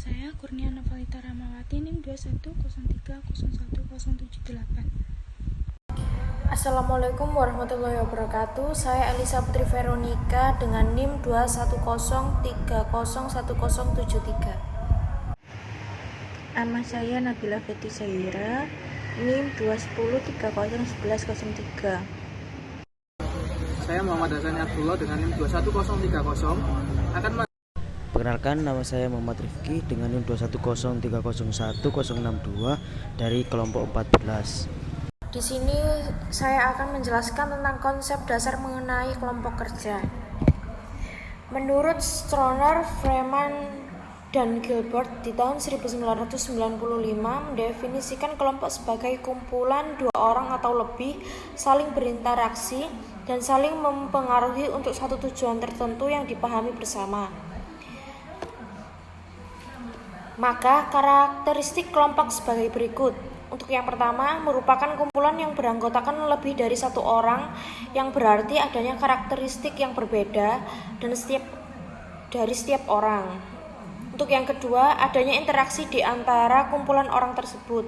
saya Kurnia Novalita Ramawati, NIM 2103011078. Assalamualaikum warahmatullahi wabarakatuh. Saya Elisa Putri Veronica dengan NIM 2103011073. Nama saya Nabila Feti Zahira, NIM 210301103. Saya Muhammad Hasan Abdullah dengan NIM 21030 akan Perkenalkan, nama saya Muhammad Rifki dengan NIM 210301062 dari kelompok 14. Di sini saya akan menjelaskan tentang konsep dasar mengenai kelompok kerja. Menurut Stroner, Freeman, dan Gilbert di tahun 1995 mendefinisikan kelompok sebagai kumpulan dua orang atau lebih saling berinteraksi dan saling mempengaruhi untuk satu tujuan tertentu yang dipahami bersama. Maka karakteristik kelompok sebagai berikut. Untuk yang pertama, merupakan kumpulan yang beranggotakan lebih dari satu orang, yang berarti adanya karakteristik yang berbeda dari setiap orang. Untuk yang kedua, adanya interaksi di antara kumpulan orang tersebut.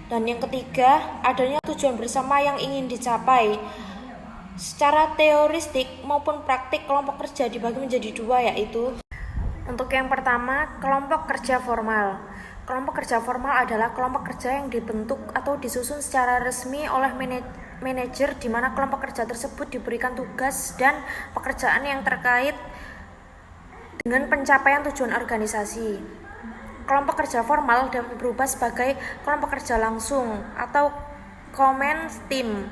Dan yang ketiga, adanya tujuan bersama yang ingin dicapai. Secara teoristik maupun praktik, kelompok kerja dibagi menjadi dua, yaitu untuk yang pertama, kelompok kerja formal. Kelompok kerja formal adalah kelompok kerja yang dibentuk atau disusun secara resmi oleh manajer, di mana kelompok kerja tersebut diberikan tugas dan pekerjaan yang terkait dengan pencapaian tujuan organisasi. Kelompok kerja formal dapat berubah sebagai kelompok kerja langsung atau command team,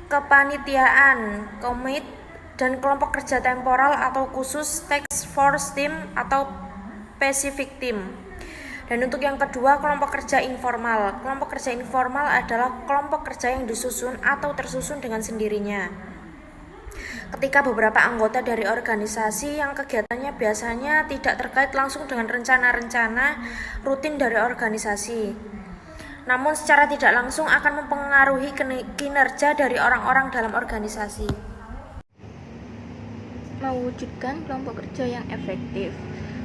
kepanitiaan, commit, dan kelompok kerja temporal atau khusus, task force team atau specific team. Dan untuk yang kedua, kelompok kerja informal. Kelompok kerja informal adalah kelompok kerja yang disusun atau tersusun dengan sendirinya, ketika beberapa anggota dari organisasi yang kegiatannya biasanya tidak terkait langsung dengan rencana-rencana rutin dari organisasi, namun secara tidak langsung akan mempengaruhi kinerja dari orang-orang dalam organisasi. Mewujudkan kelompok kerja yang efektif.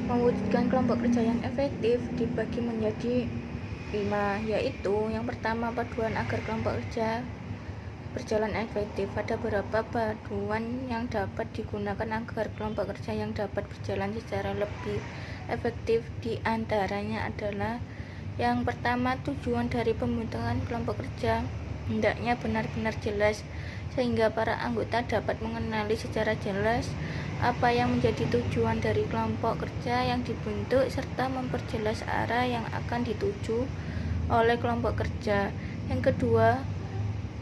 Mewujudkan kelompok kerja yang efektif dibagi menjadi 5, yaitu yang pertama, paduan agar kelompok kerja berjalan efektif. Ada beberapa paduan yang dapat digunakan agar kelompok kerja yang dapat berjalan secara lebih efektif. Di antaranya adalah yang pertama, tujuan dari pembentukan kelompok kerja hendaknya benar-benar jelas, sehingga para anggota dapat mengenali secara jelas apa yang menjadi tujuan dari kelompok kerja yang dibentuk, serta memperjelas arah yang akan dituju oleh kelompok kerja. Yang kedua,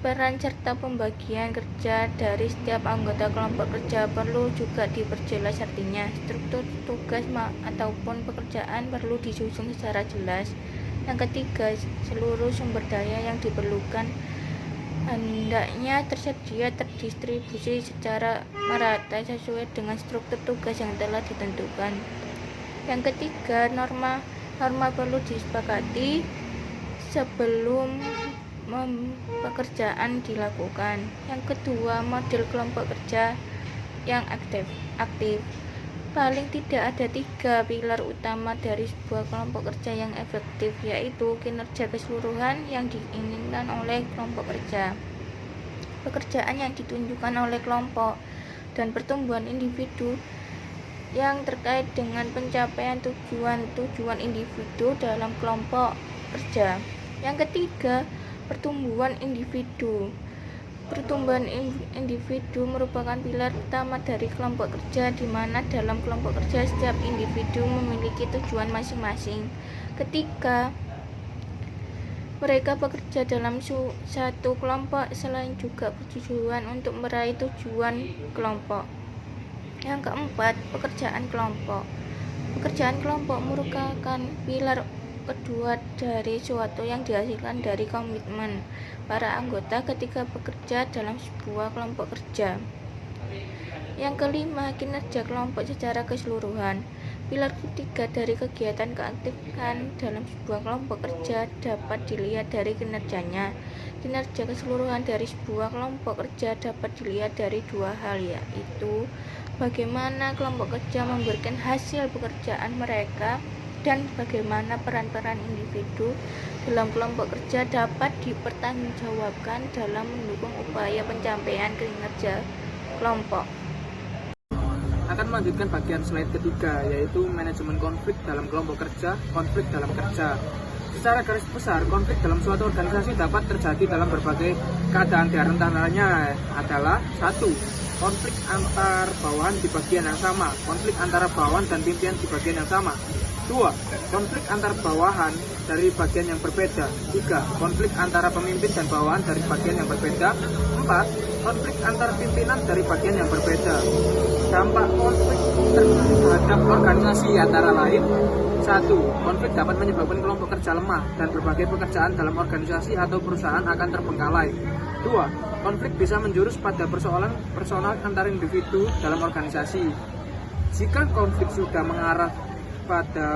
peran serta pembagian kerja dari setiap anggota kelompok kerja perlu juga diperjelas, artinya struktur tugas ataupun pekerjaan perlu disusun secara jelas. Yang ketiga, seluruh sumber daya yang diperlukan hendaknya terdistribusi secara merata sesuai dengan struktur tugas yang telah ditentukan. Yang ketiga, norma perlu disepakati sebelum pekerjaan dilakukan. Yang kedua, model kelompok kerja yang aktif. Paling tidak ada 3 pilar utama dari sebuah kelompok kerja yang efektif, yaitu kinerja keseluruhan yang diinginkan oleh kelompok kerja, pekerjaan yang ditunjukkan oleh kelompok, dan pertumbuhan individu yang terkait dengan pencapaian tujuan individu dalam kelompok kerja. Yang ketiga, pertumbuhan individu. Pertumbuhan individu merupakan pilar utama dari kelompok kerja, di mana dalam kelompok kerja setiap individu memiliki tujuan masing-masing. Ketika mereka bekerja dalam satu kelompok, selain juga bertujuan untuk meraih tujuan kelompok. Yang keempat, pekerjaan kelompok. Pekerjaan kelompok merupakan pilar kedua dari suatu yang dihasilkan dari komitmen para anggota ketika bekerja dalam sebuah kelompok kerja. Yang kelima, kinerja kelompok secara keseluruhan. Pilar ketiga dari kegiatan keaktifan dalam sebuah kelompok kerja dapat dilihat dari kinerjanya. Kinerja keseluruhan dari sebuah kelompok kerja dapat dilihat dari dua hal, yaitu bagaimana kelompok kerja memberikan hasil pekerjaan mereka dan bagaimana peran-peran individu dalam kelompok kerja dapat dipertanggungjawabkan dalam mendukung upaya pencapaian kinerja kelompok. Akan melanjutkan bagian slide ketiga, yaitu manajemen konflik dalam kelompok kerja, konflik dalam kerja. Secara garis besar, konflik dalam suatu organisasi dapat terjadi dalam berbagai keadaan. Di antaranya adalah 1. Konflik antar bawahan di bagian yang sama, konflik antara bawahan dan pimpinan di bagian yang sama. 2. Konflik antar bawahan dari bagian yang berbeda. 3. Konflik antara pemimpin dan bawahan dari bagian yang berbeda. 4. Konflik antar pimpinan dari bagian yang berbeda. Dampak konflik terhadap organisasi antara lain: 1. Konflik dapat menyebabkan kelompok kerja lemah dan berbagai pekerjaan dalam organisasi atau perusahaan akan terbengkalai. 2. Konflik bisa menjurus pada persoalan personal antar individu dalam organisasi. Jika konflik sudah mengarah pada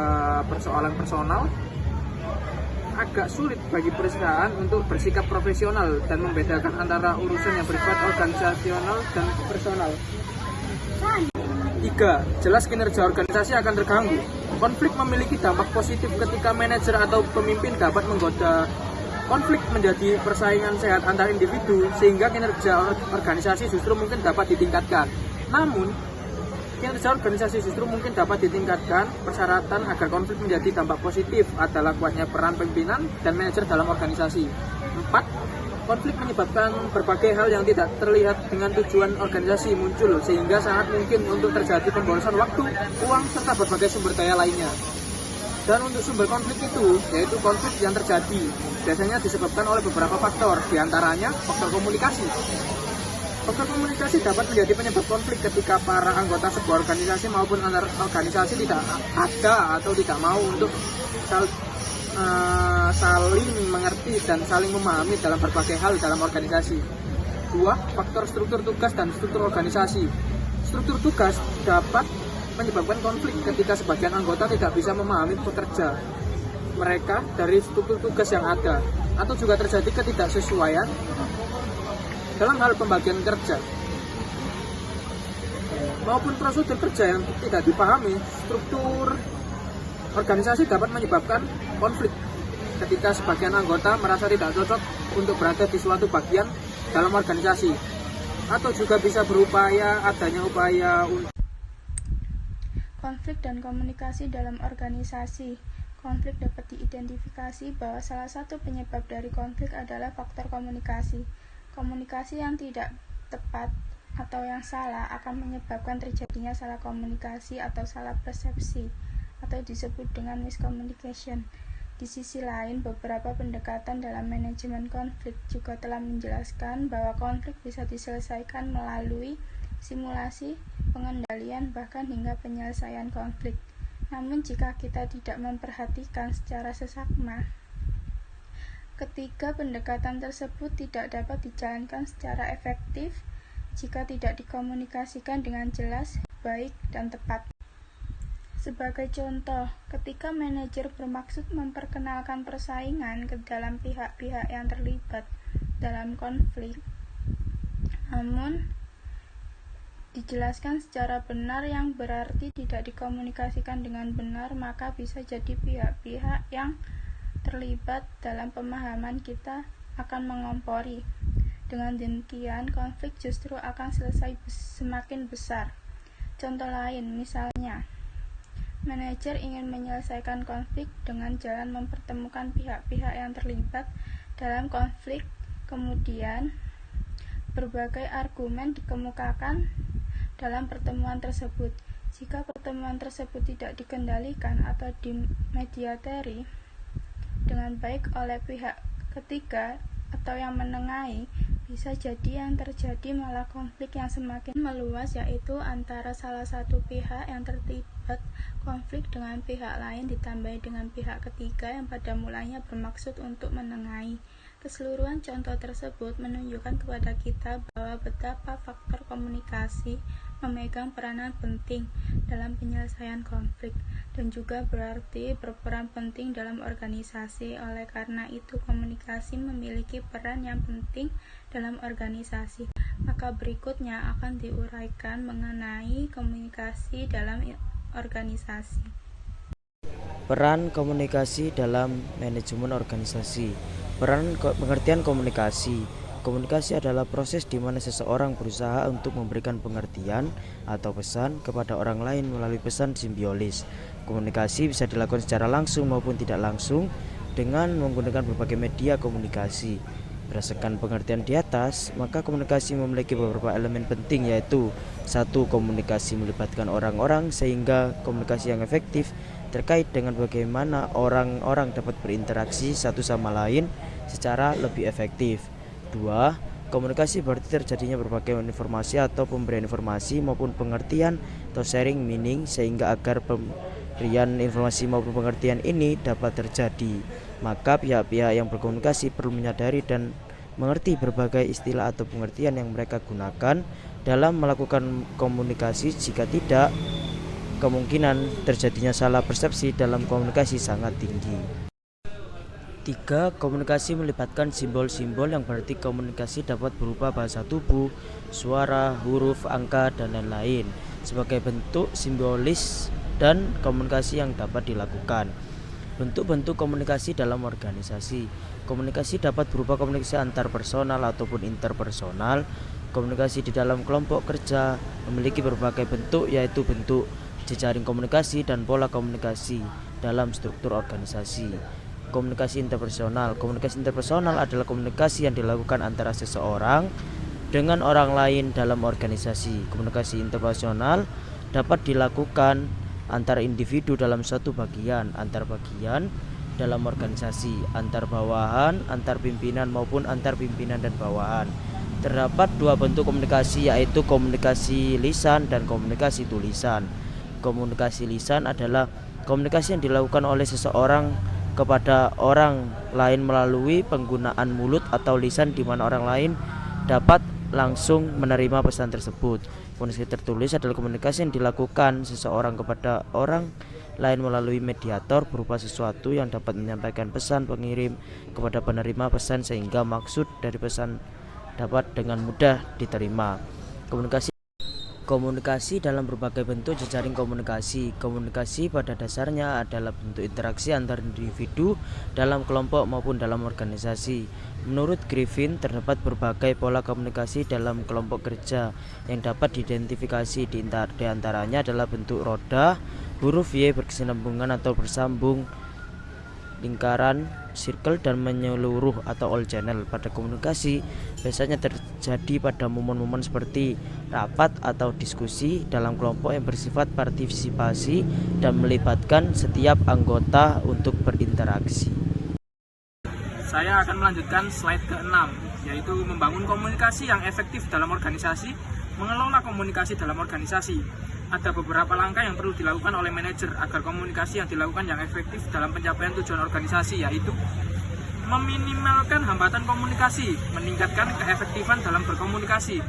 persoalan personal, agak sulit bagi perusahaan untuk bersikap profesional dan membedakan antara urusan yang bersifat organisasional dan personal. 3. Jelas kinerja organisasi akan terganggu. Konflik memiliki dampak positif ketika manajer atau pemimpin dapat menggoda konflik menjadi persaingan sehat antar individu, sehingga kinerja organisasi justru mungkin dapat ditingkatkan. Namun, kinerja organisasi justru mungkin dapat ditingkatkan. Persyaratan agar konflik menjadi dampak positif adalah kuatnya peran pimpinan dan manajer dalam organisasi. 4. Konflik menyebabkan berbagai hal yang tidak terlihat dengan tujuan organisasi muncul, sehingga sangat mungkin untuk terjadi pemborosan waktu, uang, serta berbagai sumber daya lainnya. Dan untuk sumber konflik itu, yaitu konflik yang terjadi, biasanya disebabkan oleh beberapa faktor, diantaranya faktor komunikasi. Faktor komunikasi dapat menjadi penyebab konflik ketika para anggota sebuah organisasi maupun antar organisasi tidak ada atau tidak mau untuk saling mengerti dan saling memahami dalam berbagai hal dalam organisasi. 2. Faktor struktur tugas dan struktur organisasi. Struktur tugas dapat menyebabkan konflik ketika sebagian anggota tidak bisa memahami pekerja mereka dari struktur tugas yang ada, atau juga terjadi ketidaksesuaian dalam hal pembagian kerja maupun prosedur kerja yang tidak dipahami. Struktur organisasi dapat menyebabkan konflik ketika sebagian anggota merasa tidak cocok untuk berada di suatu bagian dalam organisasi, atau juga bisa berupaya adanya upaya untuk Konflik dan komunikasi dalam organisasi. Konflik dapat diidentifikasi bahwa salah satu penyebab dari konflik adalah faktor komunikasi. Komunikasi yang tidak tepat atau yang salah akan menyebabkan terjadinya salah komunikasi atau salah persepsi, atau disebut dengan miscommunication. Di sisi lain, beberapa pendekatan dalam manajemen konflik juga telah menjelaskan bahwa konflik bisa diselesaikan melalui simulasi, pengendalian, bahkan hingga penyelesaian konflik. Namun jika kita tidak memperhatikan secara seksama, ketiga pendekatan tersebut tidak dapat dijalankan secara efektif jika tidak dikomunikasikan dengan jelas, baik, dan tepat. Sebagai contoh, ketika manajer bermaksud memperkenalkan persaingan ke dalam pihak-pihak yang terlibat dalam konflik, namun dijelaskan secara benar yang berarti tidak dikomunikasikan dengan benar, maka bisa jadi pihak-pihak yang terlibat dalam pemahaman kita akan mengompori. Dengan demikian, konflik justru akan selesai semakin besar. Contoh lain, misalnya, manajer ingin menyelesaikan konflik dengan jalan mempertemukan pihak-pihak yang terlibat dalam konflik, kemudian berbagai argumen dikemukakan dalam pertemuan tersebut. Jika pertemuan tersebut tidak dikendalikan atau dimediateri dengan baik oleh pihak ketiga atau yang menengahi, bisa jadi yang terjadi malah konflik yang semakin meluas, yaitu antara salah satu pihak yang terlibat konflik dengan pihak lain ditambahi dengan pihak ketiga yang pada mulanya bermaksud untuk menengahi. Keseluruhan contoh tersebut menunjukkan kepada kita bahwa betapa faktor komunikasi memegang peranan penting dalam penyelesaian konflik dan juga berarti berperan penting dalam organisasi. Oleh karena itu, komunikasi memiliki peran yang penting dalam organisasi. Maka berikutnya akan diuraikan mengenai komunikasi dalam organisasi. Peran komunikasi dalam manajemen organisasi. Pengertian komunikasi. Komunikasi adalah proses di mana seseorang berusaha untuk memberikan pengertian atau pesan kepada orang lain melalui pesan simbiolis. Komunikasi bisa dilakukan secara langsung maupun tidak langsung dengan menggunakan berbagai media komunikasi. Berdasarkan pengertian di atas, maka komunikasi memiliki beberapa elemen penting, yaitu 1. Komunikasi melibatkan orang-orang sehingga komunikasi yang efektif terkait dengan bagaimana orang-orang dapat berinteraksi satu sama lain secara lebih efektif. 2. Komunikasi berarti terjadinya berbagai informasi atau pemberian informasi maupun pengertian atau sharing meaning sehingga agar pemberian informasi maupun pengertian ini dapat terjadi, maka pihak-pihak yang berkomunikasi perlu menyadari dan mengerti berbagai istilah atau pengertian yang mereka gunakan dalam melakukan komunikasi. Jika tidak, kemungkinan terjadinya salah persepsi dalam komunikasi sangat tinggi. 3. Komunikasi melibatkan simbol-simbol yang berarti komunikasi dapat berupa bahasa tubuh, suara, huruf, angka, dan lain-lain sebagai bentuk simbolis dan komunikasi yang dapat dilakukan. Bentuk-bentuk komunikasi dalam organisasi. Komunikasi dapat berupa komunikasi antar personal ataupun interpersonal. Komunikasi di dalam kelompok kerja memiliki berbagai bentuk, yaitu bentuk jejaring komunikasi dan pola komunikasi dalam struktur organisasi. Komunikasi interpersonal. Komunikasi interpersonal adalah komunikasi yang dilakukan antara seseorang dengan orang lain dalam organisasi. Komunikasi interpersonal dapat dilakukan antar individu dalam suatu bagian, antar bagian dalam organisasi, antar bawahan, antar pimpinan maupun antar pimpinan dan bawahan. Terdapat 2 bentuk komunikasi, yaitu komunikasi lisan dan komunikasi tulisan. Komunikasi lisan adalah komunikasi yang dilakukan oleh seseorang kepada orang lain melalui penggunaan mulut atau lisan, di mana orang lain dapat langsung menerima pesan tersebut. Komunikasi tertulis adalah komunikasi yang dilakukan seseorang kepada orang lain melalui mediator berupa sesuatu yang dapat menyampaikan pesan pengirim kepada penerima pesan sehingga maksud dari pesan dapat dengan mudah diterima. Komunikasi dalam berbagai bentuk jejaring komunikasi. Komunikasi pada dasarnya adalah bentuk interaksi antar individu dalam kelompok maupun dalam organisasi. Menurut Griffin, terdapat berbagai pola komunikasi dalam kelompok kerja yang dapat diidentifikasi. Di antaranya adalah bentuk roda, huruf Y berkesinambungan atau bersambung, lingkaran, circle, dan menyeluruh atau all channel. Pada komunikasi biasanya terjadi pada momen-momen seperti rapat atau diskusi dalam kelompok yang bersifat partisipasi dan melibatkan setiap anggota untuk berinteraksi. Saya akan melanjutkan slide ke-6, yaitu membangun komunikasi yang efektif dalam organisasi, mengelola komunikasi dalam organisasi. Ada beberapa langkah yang perlu dilakukan oleh manajer agar komunikasi yang dilakukan yang efektif dalam pencapaian tujuan organisasi, yaitu meminimalkan hambatan komunikasi, meningkatkan keefektifan dalam berkomunikasi.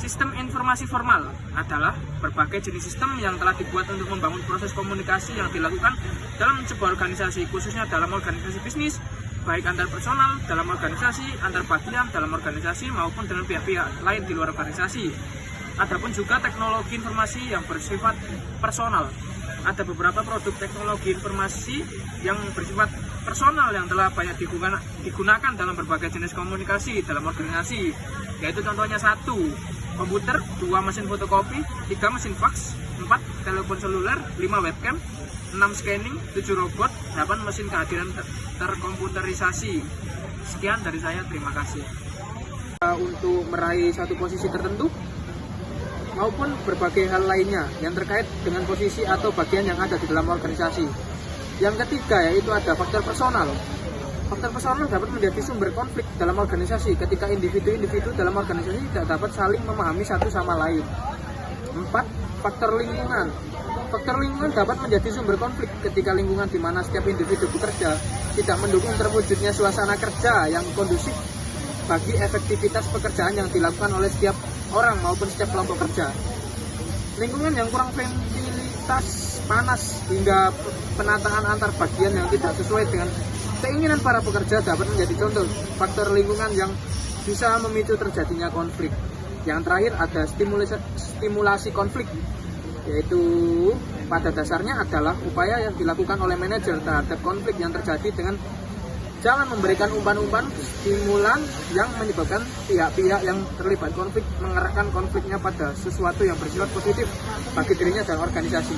Sistem informasi formal adalah berbagai jenis sistem yang telah dibuat untuk membangun proses komunikasi yang dilakukan dalam sebuah organisasi, khususnya dalam organisasi bisnis, baik antar personal dalam organisasi, antar bagian dalam organisasi, maupun dengan pihak-pihak lain di luar organisasi. Adapun juga teknologi informasi yang bersifat personal. Ada beberapa produk teknologi informasi yang bersifat personal yang telah banyak digunakan dalam berbagai jenis komunikasi dalam organisasi, yaitu contohnya 1. Komputer, 2. Mesin fotokopi, 3. Mesin fax, 4. Telepon seluler, 5. Webcam, 6. Scanning, 7. Robot, 8. Mesin kehadiran terkomputerisasi. Sekian dari saya, terima kasih. Untuk meraih satu posisi tertentu maupun berbagai hal lainnya yang terkait dengan posisi atau bagian yang ada di dalam organisasi. Yang ketiga yaitu ada faktor personal. Faktor personal dapat menjadi sumber konflik dalam organisasi ketika individu-individu dalam organisasi tidak dapat saling memahami satu sama lain. 4. Faktor lingkungan. Faktor lingkungan dapat menjadi sumber konflik ketika lingkungan di mana setiap individu bekerja tidak mendukung terwujudnya suasana kerja yang kondusif bagi efektivitas pekerjaan yang dilakukan oleh setiap orang maupun setiap kelompok kerja. Lingkungan yang kurang fasilitas, panas, hingga penataan antar bagian yang tidak sesuai dengan keinginan para pekerja dapat menjadi contoh faktor lingkungan yang bisa memicu terjadinya konflik. Yang terakhir ada stimulasi konflik, yaitu pada dasarnya adalah upaya yang dilakukan oleh manajer terhadap konflik yang terjadi dengan jangan memberikan umpan-umpan stimulan yang menyebabkan pihak-pihak yang terlibat konflik mengerahkan konfliknya pada sesuatu yang bersifat positif bagi dirinya dan organisasi.